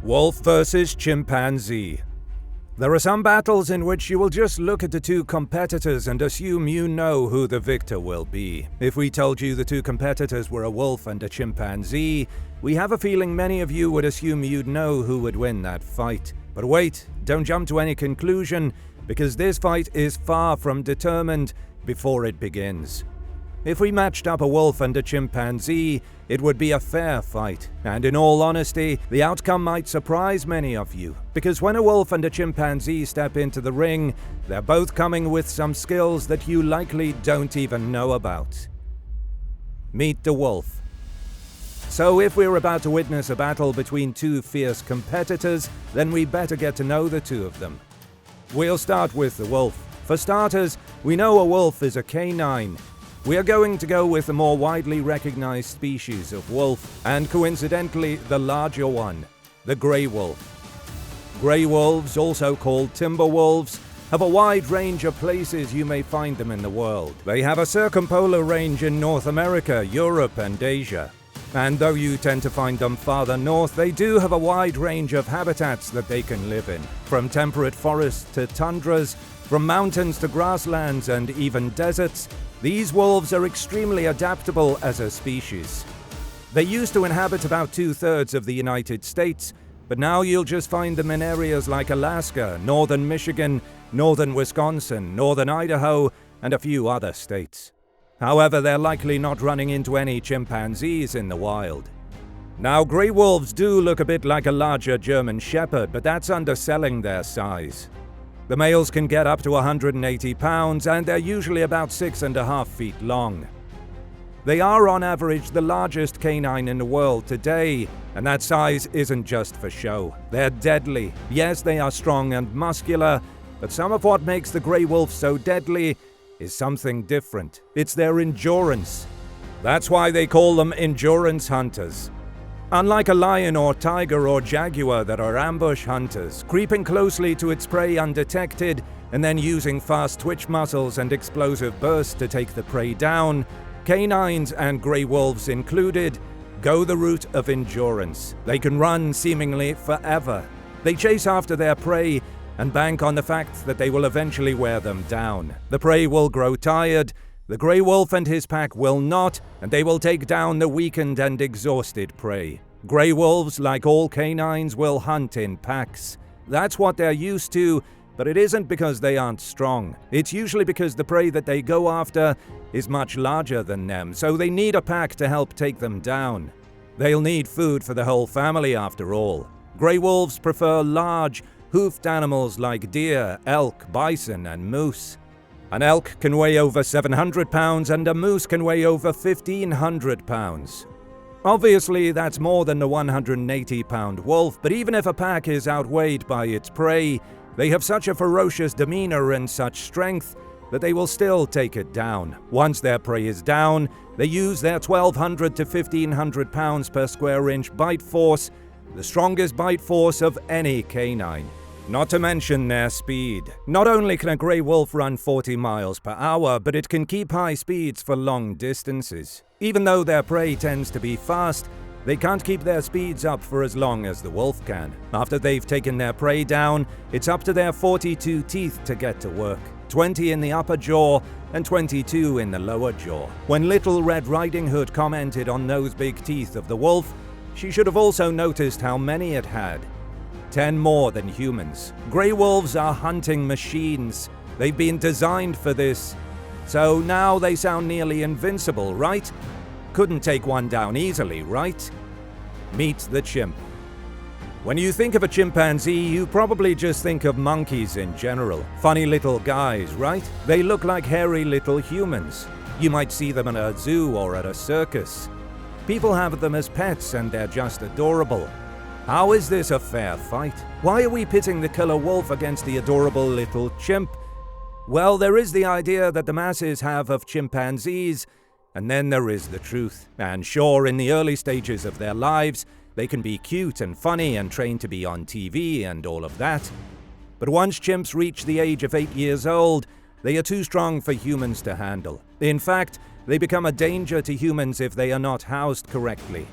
Wolf versus chimpanzee. There are some battles in which you will just look at the two competitors and assume you know who the victor will be. If we told you the two competitors were a wolf and a chimpanzee, we have a feeling many of you would assume you'd know who would win that fight. But wait, don't jump to any conclusion, because this fight is far from determined before it begins. If we matched up a wolf and a chimpanzee, it would be a fair fight, and in all honesty, the outcome might surprise many of you, because when a wolf and a chimpanzee step into the ring, they're both coming with some skills that you likely don't even know about. Meet the wolf. So if we're about to witness a battle between two fierce competitors, then we better get to know the two of them. We'll start with the wolf. For starters, we know a wolf is a canine. We are going to go with the more widely recognized species of wolf, and coincidentally the larger one, the grey wolf. Grey wolves, also called timber wolves, have a wide range of places you may find them in the world. They have a circumpolar range in North America, Europe and Asia. And though you tend to find them farther north, they do have a wide range of habitats that they can live in, from temperate forests to tundras, from mountains to grasslands and even deserts. These wolves are extremely adaptable as a species. They used to inhabit about 2/3 of the United States, but now you'll just find them in areas like Alaska, northern Michigan, northern Wisconsin, northern Idaho, and a few other states. However, they're likely not running into any chimpanzees in the wild. Now, grey wolves do look a bit like a larger German shepherd, but that's underselling their size. The males can get up to 180 pounds, and they're usually about 6.5 feet long. They are on average the largest canine in the world today, and that size isn't just for show. They're deadly. Yes, they are strong and muscular, but some of what makes the grey wolf so deadly is something different. It's their endurance. That's why they call them endurance hunters. Unlike a lion or tiger or jaguar that are ambush hunters, creeping closely to its prey undetected and then using fast twitch muscles and explosive bursts to take the prey down, canines, and grey wolves included, go the route of endurance. They can run seemingly forever. They chase after their prey and bank on the fact that they will eventually wear them down. The prey will grow tired, the grey wolf and his pack will not, and they will take down the weakened and exhausted prey. Grey wolves, like all canines, will hunt in packs. That's what they're used to, but it isn't because they aren't strong. It's usually because the prey that they go after is much larger than them, so they need a pack to help take them down. They'll need food for the whole family after all. Grey wolves prefer large, hoofed animals like deer, elk, bison, and moose. An elk can weigh over 700 pounds and a moose can weigh over 1,500 pounds. Obviously, that's more than the 180-pound wolf, but even if a pack is outweighed by its prey, they have such a ferocious demeanor and such strength that they will still take it down. Once their prey is down, they use their 1,200 to 1,500 pounds per square inch bite force, the strongest bite force of any canine. Not to mention their speed. Not only can a grey wolf run 40 miles per hour, but it can keep high speeds for long distances. Even though their prey tends to be fast, they can't keep their speeds up for as long as the wolf can. After they've taken their prey down, it's up to their 42 teeth to get to work. 20 in the upper jaw and 22 in the lower jaw. When Little Red Riding Hood commented on those big teeth of the wolf, she should have also noticed how many it had. 10 more than humans. Grey wolves are hunting machines. They've been designed for this. So now they sound nearly invincible, right? Couldn't take one down easily, right? Meet the chimp. When you think of a chimpanzee, you probably just think of monkeys in general. Funny little guys, right? They look like hairy little humans. You might see them at a zoo or at a circus. People have them as pets and they're just adorable. How is this a fair fight? Why are we pitting the killer wolf against the adorable little chimp? Well, there is the idea that the masses have of chimpanzees, and then there is the truth. And sure, in the early stages of their lives, they can be cute and funny and trained to be on TV and all of that. But once chimps reach the age of 8 years old, they are too strong for humans to handle. In fact, they become a danger to humans if they are not housed correctly.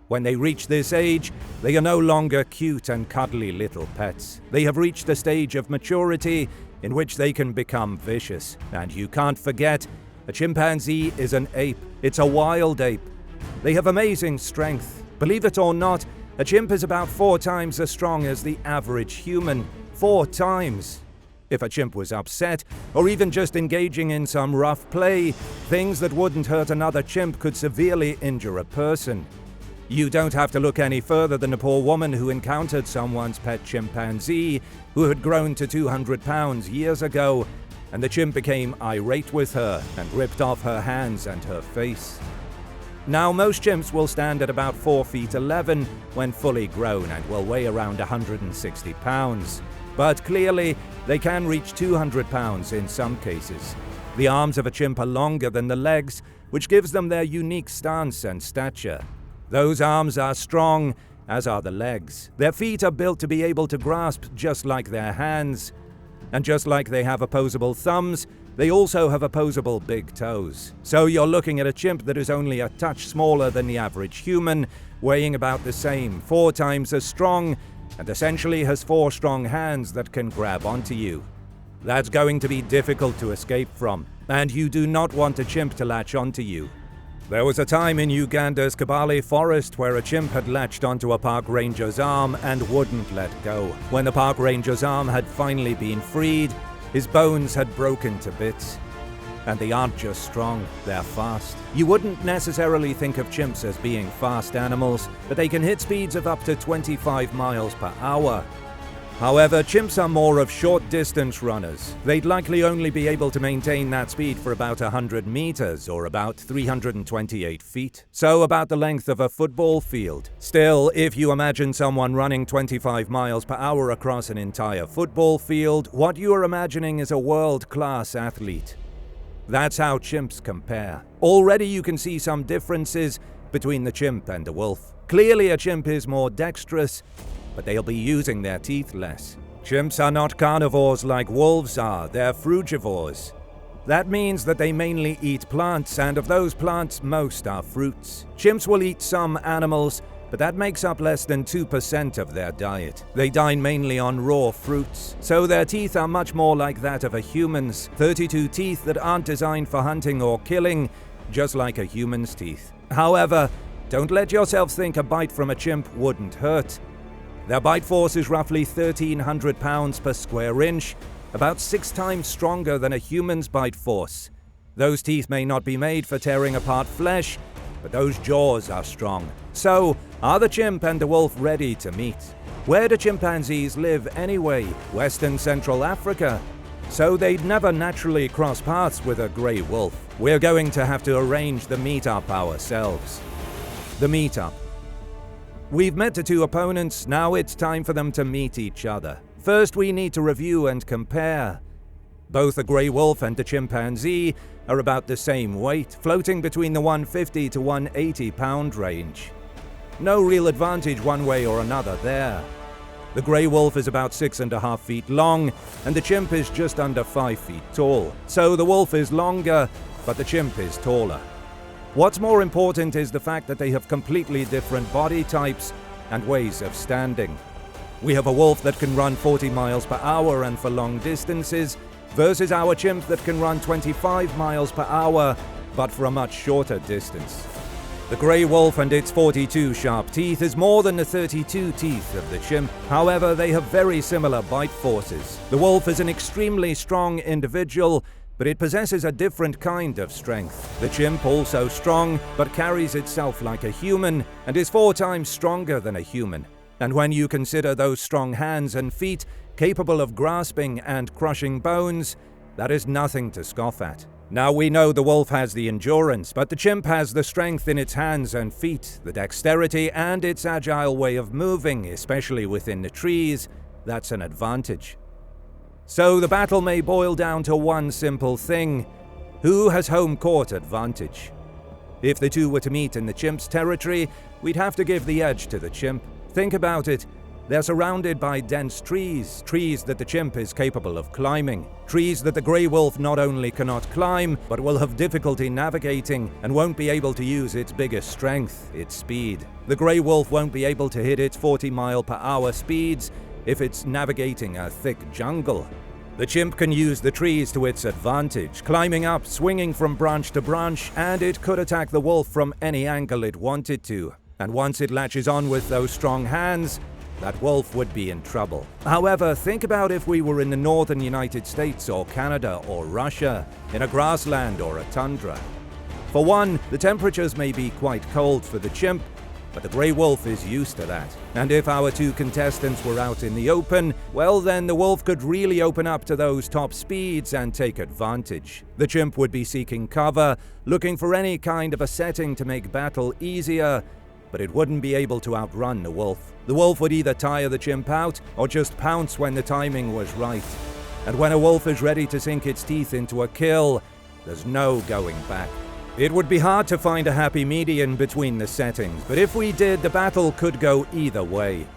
When they reach this age, they are no longer cute and cuddly little pets. They have reached a stage of maturity in which they can become vicious. And you can't forget, a chimpanzee is an ape. It's a wild ape. They have amazing strength. Believe it or not, a chimp is about 4 times as strong as the average human. 4 times. If a chimp was upset, or even just engaging in some rough play, things that wouldn't hurt another chimp could severely injure a person. You don't have to look any further than a poor woman who encountered someone's pet chimpanzee who had grown to 200 pounds years ago, and the chimp became irate with her and ripped off her hands and her face. Now, most chimps will stand at about 4 feet 11 when fully grown and will weigh around 160 pounds. But clearly, they can reach 200 pounds in some cases. The arms of a chimp are longer than the legs, which gives them their unique stance and stature. Those arms are strong, as are the legs. Their feet are built to be able to grasp just like their hands. And just like they have opposable thumbs, they also have opposable big toes. So you're looking at a chimp that is only a touch smaller than the average human, weighing about the same, 4 times as strong, and essentially has 4 strong hands that can grab onto you. That's going to be difficult to escape from, and you do not want a chimp to latch onto you. There was a time in Uganda's Kabale forest where a chimp had latched onto a park ranger's arm and wouldn't let go. When the park ranger's arm had finally been freed, his bones had broken to bits. And they aren't just strong, they're fast. You wouldn't necessarily think of chimps as being fast animals, but they can hit speeds of up to 25 miles per hour. However, chimps are more of short-distance runners. They'd likely only be able to maintain that speed for about 100 meters, or about 328 feet. So about the length of a football field. Still, if you imagine someone running 25 miles per hour across an entire football field, what you are imagining is a world-class athlete. That's how chimps compare. Already you can see some differences between the chimp and the wolf. Clearly a chimp is more dexterous, but they'll be using their teeth less. Chimps are not carnivores like wolves are, they're frugivores. That means that they mainly eat plants, and of those plants, most are fruits. Chimps will eat some animals, but that makes up less than 2% of their diet. They dine mainly on raw fruits, so their teeth are much more like that of a human's. 32 teeth that aren't designed for hunting or killing, just like a human's teeth. However, don't let yourself think a bite from a chimp wouldn't hurt. Their bite force is roughly 1,300 pounds per square inch, about 6 times stronger than a human's bite force. Those teeth may not be made for tearing apart flesh, but those jaws are strong. So, are the chimp and the wolf ready to meet? Where do chimpanzees live anyway? Western Central Africa. So they'd never naturally cross paths with a grey wolf. We're going to have to arrange the meet-up ourselves. The meet-up. We've met the 2 opponents, now it's time for them to meet each other. First, we need to review and compare. Both the grey wolf and the chimpanzee are about the same weight, floating between the 150 to 180 pound range. No real advantage one way or another there. The grey wolf is about 6.5 feet long, and the chimp is just under 5 feet tall. So the wolf is longer, but the chimp is taller. What's more important is the fact that they have completely different body types and ways of standing. We have a wolf that can run 40 miles per hour and for long distances, versus our chimp that can run 25 miles per hour, but for a much shorter distance. The grey wolf and its 42 sharp teeth is more than the 32 teeth of the chimp. However, they have very similar bite forces. The wolf is an extremely strong individual, but it possesses a different kind of strength. The chimp, also strong, but carries itself like a human, and is 4 times stronger than a human. And when you consider those strong hands and feet, capable of grasping and crushing bones, that is nothing to scoff at. Now we know the wolf has the endurance, but the chimp has the strength in its hands and feet, the dexterity and its agile way of moving, especially within the trees. That's an advantage. So the battle may boil down to one simple thing: who has home court advantage? If the 2 were to meet in the chimp's territory, we'd have to give the edge to the chimp. Think about it. They're surrounded by dense trees that the chimp is capable of climbing. Trees that the grey wolf not only cannot climb, but will have difficulty navigating and won't be able to use its biggest strength, its speed. The grey wolf won't be able to hit its 40-mile-per-hour speeds if it's navigating a thick jungle. The chimp can use the trees to its advantage, climbing up, swinging from branch to branch, and it could attack the wolf from any angle it wanted to. And once it latches on with those strong hands, that wolf would be in trouble. However, think about if we were in the northern United States or Canada or Russia, in a grassland or a tundra. For one, the temperatures may be quite cold for the chimp, but the grey wolf is used to that. And if our two contestants were out in the open, well then the wolf could really open up to those top speeds and take advantage. The chimp would be seeking cover, looking for any kind of a setting to make battle easier, but it wouldn't be able to outrun the wolf. The wolf would either tire the chimp out or just pounce when the timing was right. And when a wolf is ready to sink its teeth into a kill, there's no going back. It would be hard to find a happy median between the settings, but if we did, the battle could go either way.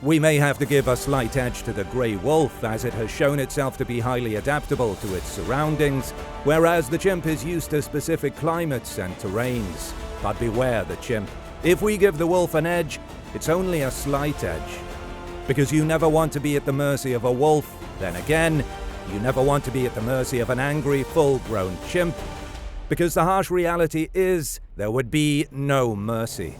We may have to give a slight edge to the grey wolf, as it has shown itself to be highly adaptable to its surroundings, whereas the chimp is used to specific climates and terrains. But beware the chimp. If we give the wolf an edge, it's only a slight edge. Because you never want to be at the mercy of a wolf. Then again, you never want to be at the mercy of an angry, full-grown chimp. Because the harsh reality is, there would be no mercy.